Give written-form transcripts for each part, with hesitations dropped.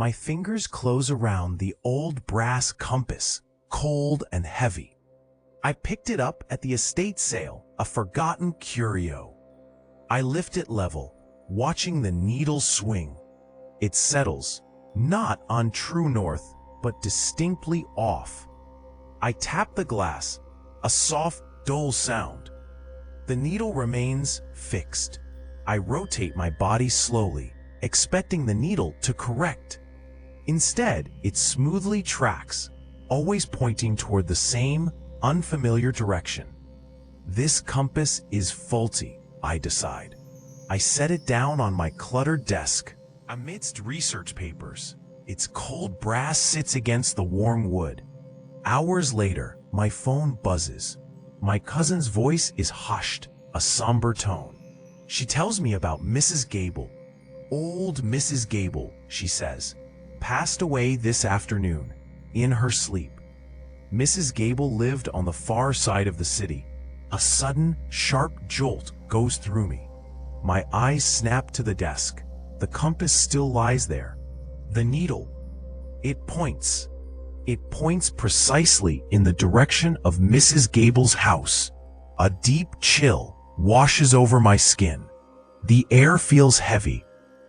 My fingers close around the old brass compass, cold and heavy. I picked it up at the estate sale, a forgotten curio. I lift it level, watching the needle swing. It settles, not on true north, but distinctly off. I tap the glass, a soft, dull sound. The needle remains fixed. I rotate my body slowly, expecting the needle to correct. Instead, it smoothly tracks, always pointing toward the same unfamiliar direction. This compass is faulty, I decide. I set it down on my cluttered desk. Amidst research papers, its cold brass sits against the warm wood. Hours later, my phone buzzes. My cousin's voice is hushed, a somber tone. She tells me about Mrs. Gable. Old Mrs. Gable, she says, passed away this afternoon, in her sleep. Mrs. Gable lived on the far side of the city. A sudden, sharp jolt goes through me. My eyes snap to the desk. The compass still lies there. The needle. It points. It points precisely in the direction of Mrs. Gable's house. A deep chill washes over my skin. The air feels heavy.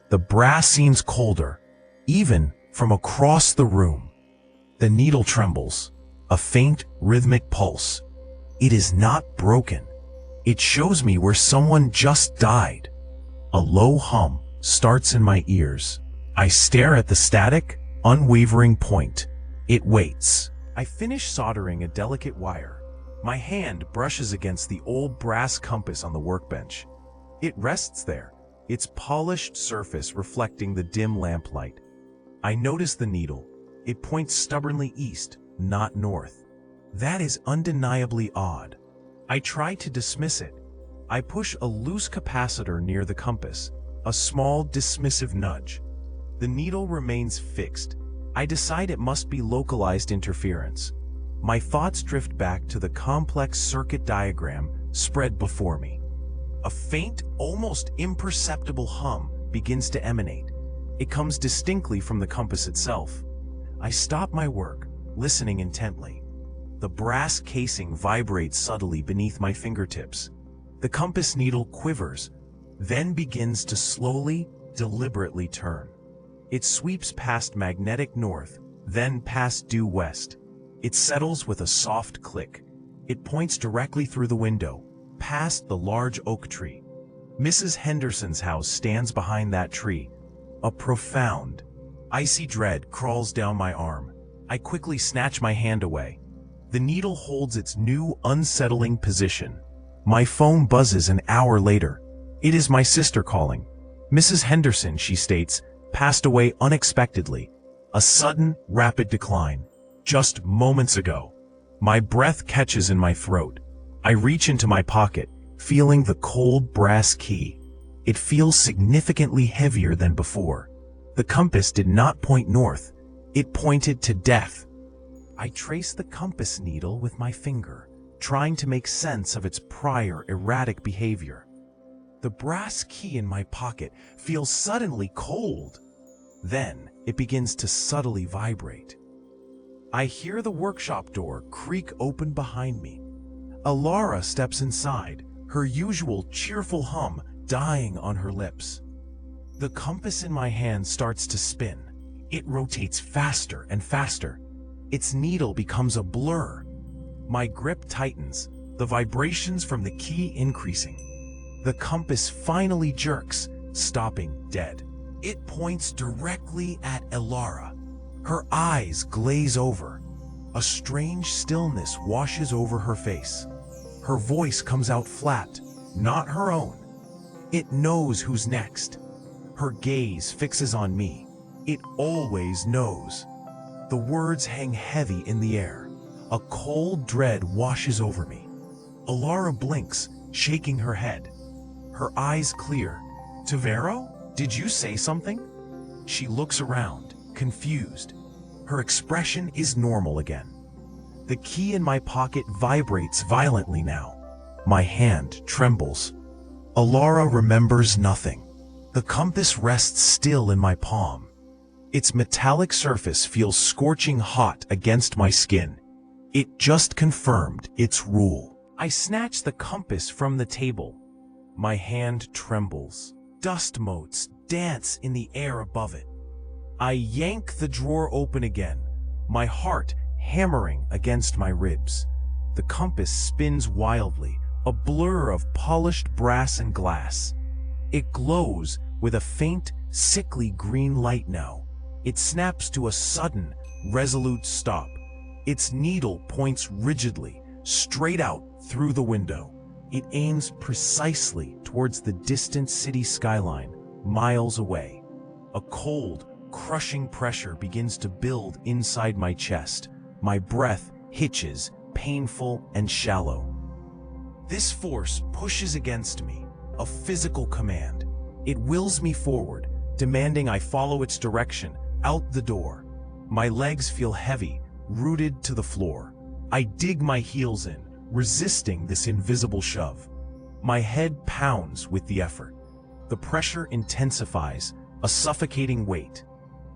The brass seems colder, even from across the room. The needle trembles, a faint rhythmic pulse. It is not broken. It shows me where someone just died. A low hum starts in my ears. I stare at the static, unwavering point. It waits. I finish soldering a delicate wire. My hand brushes against the old brass compass on the workbench. It rests there, its polished surface reflecting the dim lamplight. I notice the needle. It points stubbornly east, not north. That is undeniably odd. I try to dismiss it. I push a loose capacitor near the compass, a small dismissive nudge. The needle remains fixed. I decide it must be localized interference. My thoughts drift back to the complex circuit diagram spread before me. A faint, almost imperceptible hum begins to emanate. It comes distinctly from the compass itself. I stop my work, listening intently. The brass casing vibrates subtly beneath my fingertips. The compass needle quivers, then begins to slowly, deliberately turn. It sweeps past magnetic north, then past due west. It settles with a soft click. It points directly through the window, past the large oak tree. Mrs. Henderson's house stands behind that tree. A profound, icy dread crawls down my arm. I quickly snatch my hand away. The needle holds its new, unsettling position. My phone buzzes an hour later. It is my sister calling. Mrs. Henderson, she states, passed away unexpectedly. A sudden, rapid decline. Just moments ago. My breath catches in my throat. I reach into my pocket, feeling the cold brass key. It feels significantly heavier than before. The compass did not point north. It pointed to death. I trace the compass needle with my finger, trying to make sense of its prior erratic behavior. The brass key in my pocket feels suddenly cold. Then it begins to subtly vibrate. I hear the workshop door creak open behind me. Alara steps inside, her usual cheerful hum dying on her lips. The compass in my hand starts to spin. It rotates faster and faster. Its needle becomes a blur. My grip tightens, the vibrations from the key increasing. The compass finally jerks, stopping dead. It points directly at Alara. Her eyes glaze over. A strange stillness washes over her face. Her voice comes out flat, not her own. It knows who's next. Her gaze fixes on me. It always knows. The words hang heavy in the air. A cold dread washes over me. Alara blinks, shaking her head. Her eyes clear. TVERO? Did you say something? She looks around, confused. Her expression is normal again. The key in my pocket vibrates violently now. My hand trembles. Alara remembers nothing. The compass rests still in my palm. Its metallic surface feels scorching hot against my skin. It just confirmed its rule. I snatch the compass from the table. My hand trembles. Dust motes dance in the air above it. I yank the drawer open again, my heart hammering against my ribs. The compass spins wildly, a blur of polished brass and glass. It glows with a faint, sickly green light now. It snaps to a sudden, resolute stop. Its needle points rigidly, straight out through the window. It aims precisely towards the distant city skyline, miles away. A cold, crushing pressure begins to build inside my chest. My breath hitches, painful and shallow. This force pushes against me, a physical command. It wills me forward, demanding I follow its direction, out the door. My legs feel heavy, rooted to the floor. I dig my heels in, resisting this invisible shove. My head pounds with the effort. The pressure intensifies, a suffocating weight.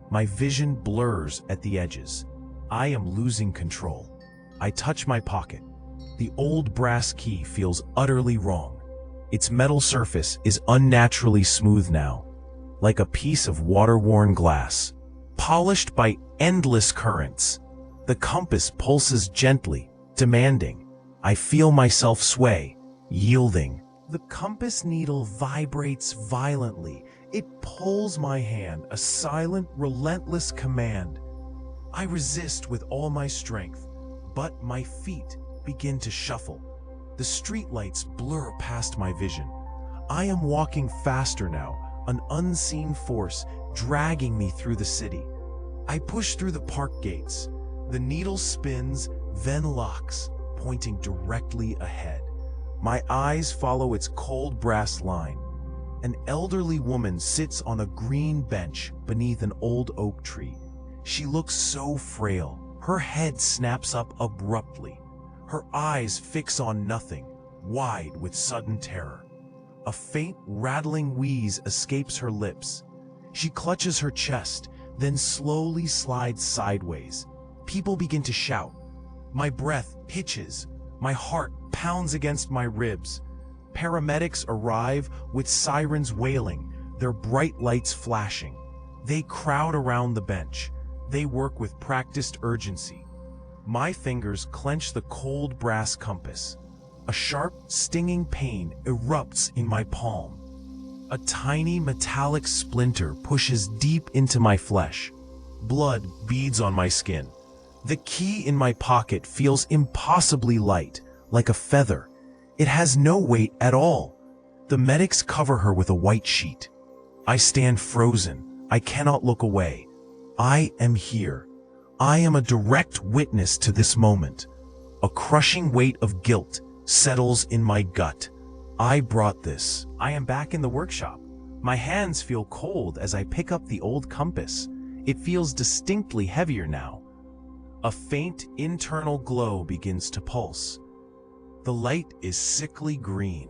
My vision blurs at the edges. I am losing control. I touch my pocket. The old brass key feels utterly wrong. Its metal surface is unnaturally smooth now, like a piece of water-worn glass, polished by endless currents. The compass pulses gently, demanding. I feel myself sway, yielding. The compass needle vibrates violently. It pulls my hand, a silent, relentless command. I resist with all my strength, but my feet begin to shuffle. The streetlights blur past my vision. I am walking faster now, an unseen force dragging me through the city. I push through the park gates. The needle spins, then locks, pointing directly ahead. My eyes follow its cold brass line. An elderly woman sits on a green bench beneath an old oak tree. She looks so frail. Her head snaps up abruptly. Her eyes fix on nothing, wide with sudden terror. A faint, rattling wheeze escapes her lips. She clutches her chest, then slowly slides sideways. People begin to shout. My breath hitches. My heart pounds against my ribs. Paramedics arrive with sirens wailing, their bright lights flashing. They crowd around the bench. They work with practiced urgency. My fingers clench the cold brass compass. A sharp, stinging pain erupts in my palm. A tiny metallic splinter pushes deep into my flesh. Blood beads on my skin. The key in my pocket feels impossibly light, like a feather. It has no weight at all. The medics cover her with a white sheet. I stand frozen. I cannot look away. I am here. I am a direct witness to this moment. A crushing weight of guilt settles in my gut. I brought this. I am back in the workshop. My hands feel cold as I pick up the old compass. It feels distinctly heavier now. A faint internal glow begins to pulse. The light is sickly green.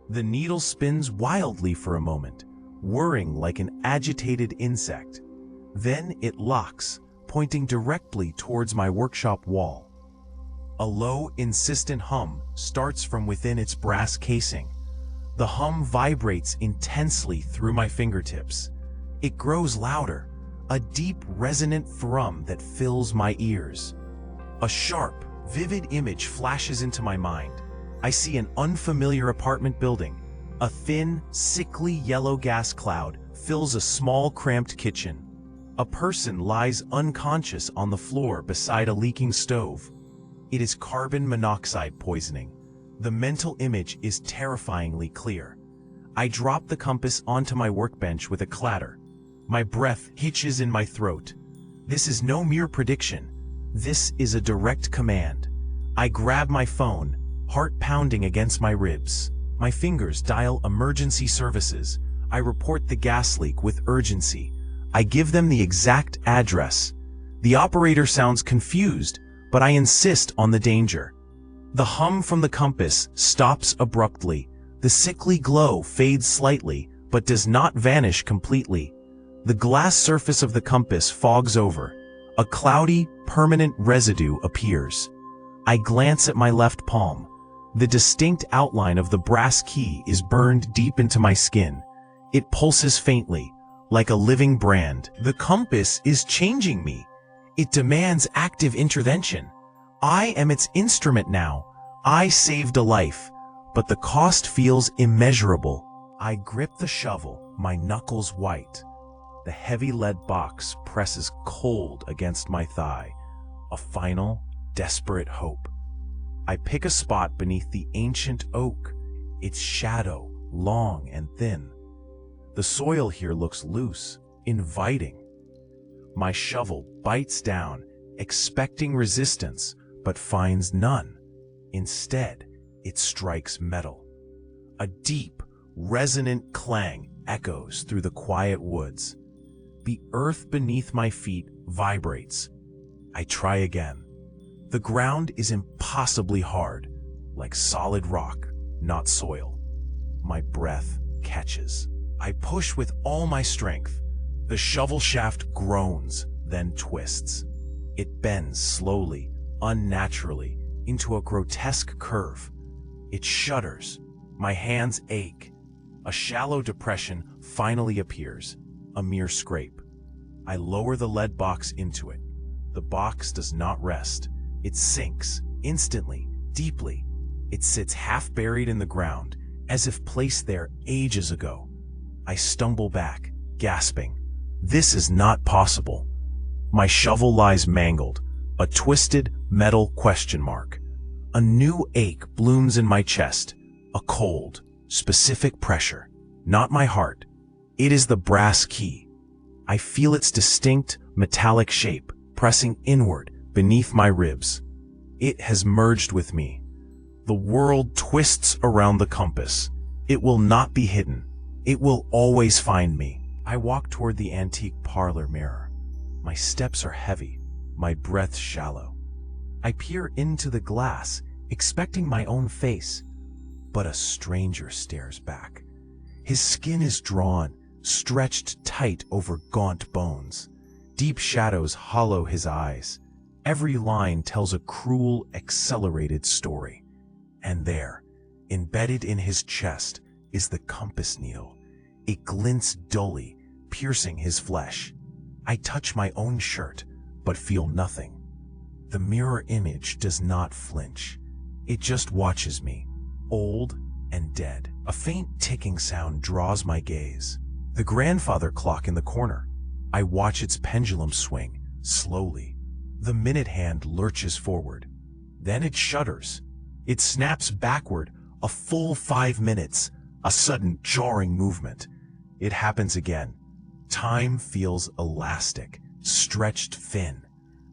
The needle spins wildly for a moment, whirring like an agitated insect. Then it locks, pointing directly towards my workshop wall. A low, insistent hum starts from within its brass casing. The hum vibrates intensely through my fingertips. It grows louder, a deep, resonant thrum that fills my ears. A sharp, vivid image flashes into my mind. I see an unfamiliar apartment building. A thin, sickly yellow gas cloud fills a small, cramped kitchen. A person lies unconscious on the floor beside a leaking stove. It is carbon monoxide poisoning. The mental image is terrifyingly clear. I drop the compass onto my workbench with a clatter. My breath hitches in my throat. This is no mere prediction. This is a direct command. I grab my phone, heart pounding against my ribs. My fingers dial emergency services. I report the gas leak with urgency. I give them the exact address. The operator sounds confused, but I insist on the danger. The hum from the compass stops abruptly. The sickly glow fades slightly, but does not vanish completely. The glass surface of the compass fogs over. A cloudy, permanent residue appears. I glance at my left palm. The distinct outline of the brass key is burned deep into my skin. It pulses faintly, like a living brand. The compass is changing me. It demands active intervention. I am its instrument now. I saved a life, but the cost feels immeasurable. I grip the shovel, my knuckles white. The heavy lead box presses cold against my thigh. A final, desperate hope. I pick a spot beneath the ancient oak, its shadow long and thin. The soil here looks loose, inviting. My shovel bites down, expecting resistance, but finds none. Instead, it strikes metal. A deep, resonant clang echoes through the quiet woods. The earth beneath my feet vibrates. I try again. The ground is impossibly hard, like solid rock, not soil. My breath catches. I push with all my strength. The shovel shaft groans, then twists. It bends slowly, unnaturally, into a grotesque curve. It shudders. My hands ache. A shallow depression finally appears, a mere scrape. I lower the lead box into it. The box does not rest. It sinks, instantly, deeply. It sits half buried in the ground, as if placed there ages ago. I stumble back, gasping. This is not possible. My shovel lies mangled, a twisted metal question mark. A new ache blooms in my chest, a cold, specific pressure. Not my heart. It is the brass key. I feel its distinct, metallic shape, pressing inward beneath my ribs. It has merged with me. The world twists around the compass. It will not be hidden. It will always find me. I walk toward the antique parlor mirror. My steps are heavy, my breath shallow. I peer into the glass, expecting my own face, but a stranger stares back. His skin is drawn, stretched tight over gaunt bones. Deep shadows hollow his eyes. Every line tells a cruel, accelerated story. And there, embedded in his chest, is the compass needle. It glints dully, piercing his flesh. I touch my own shirt, but feel nothing. The mirror image does not flinch. It just watches me, old and dead. A faint ticking sound draws my gaze. The grandfather clock in the corner. I watch its pendulum swing, slowly. The minute hand lurches forward. Then it shudders. It snaps backward, a full 5 minutes, a sudden jarring movement. It happens again. Time feels elastic, stretched thin.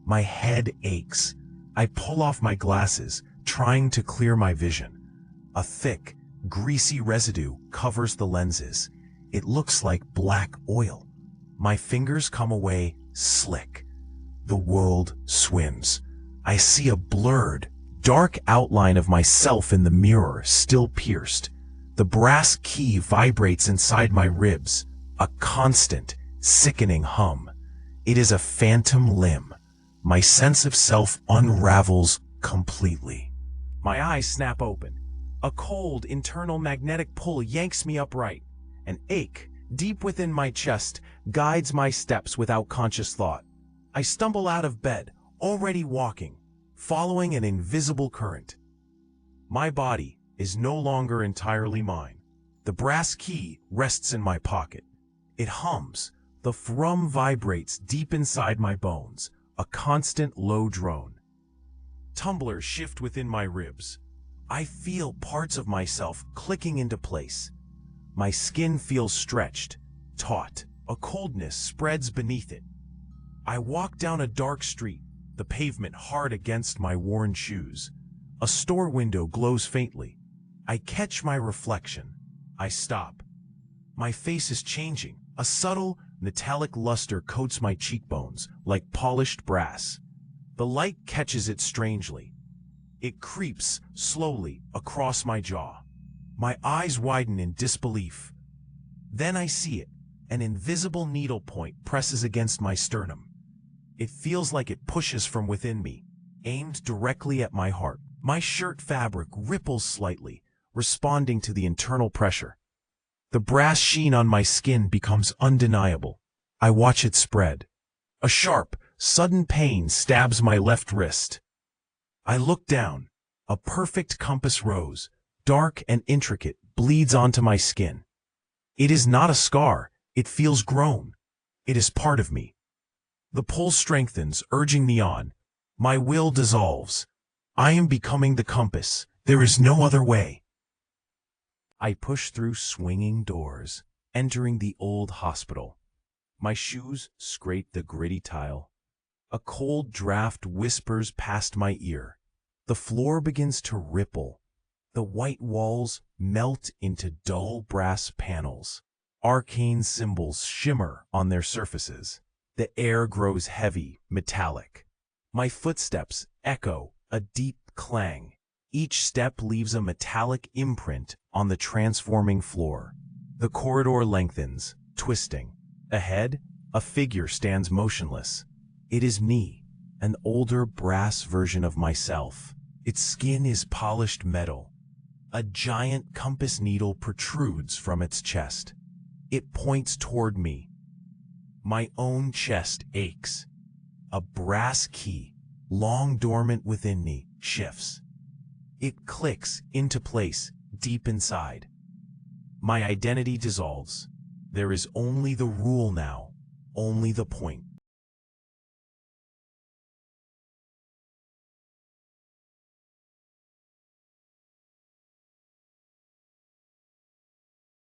My head aches. I pull off my glasses, trying to clear my vision. A thick, greasy residue covers the lenses. It looks like black oil. My fingers come away slick. The world swims. I see a blurred, dark outline of myself in the mirror, still pierced. The brass key vibrates inside my ribs, a constant, sickening hum. It is a phantom limb. My sense of self unravels completely. My eyes snap open. A cold, internal magnetic pull yanks me upright. An ache, deep within my chest, guides my steps without conscious thought. I stumble out of bed, already walking, following an invisible current. My body is no longer entirely mine. The brass key rests in my pocket. It hums. The thrum vibrates deep inside my bones, a constant low drone. Tumblers shift within my ribs. I feel parts of myself clicking into place. My skin feels stretched, taut. A coldness spreads beneath it. I walk down a dark street, the pavement hard against my worn shoes. A store window glows faintly. I catch my reflection. I stop. My face is changing. A subtle, metallic luster coats my cheekbones, like polished brass. The light catches it strangely. It creeps slowly across my jaw. My eyes widen in disbelief. Then I see it, An invisible needlepoint presses against my sternum. It feels like it pushes from within me, aimed directly at my heart. My shirt fabric ripples slightly, responding to the internal pressure. The brass sheen on my skin becomes undeniable. I watch it spread. A sharp, sudden pain stabs my left wrist. I look down. A perfect compass rose, dark and intricate, bleeds onto my skin. It is not a scar. It feels grown. It is part of me. The pull strengthens, urging me on. My will dissolves. I am becoming the compass. There is no other way. I push through swinging doors, entering the old hospital. My shoes scrape the gritty tile. A cold draft whispers past my ear. The floor begins to ripple. The white walls melt into dull brass panels. Arcane symbols shimmer on their surfaces. The air grows heavy, metallic. My footsteps echo a deep clang. Each step leaves a metallic imprint on the transforming floor. The corridor lengthens, twisting. Ahead, a figure stands motionless. It is me, an older brass version of myself. Its skin is polished metal. A giant compass needle protrudes from its chest. It points toward me. My own chest aches. A brass key, long dormant within me, shifts. It clicks into place deep inside. My identity dissolves. There is only the rule now, only the point.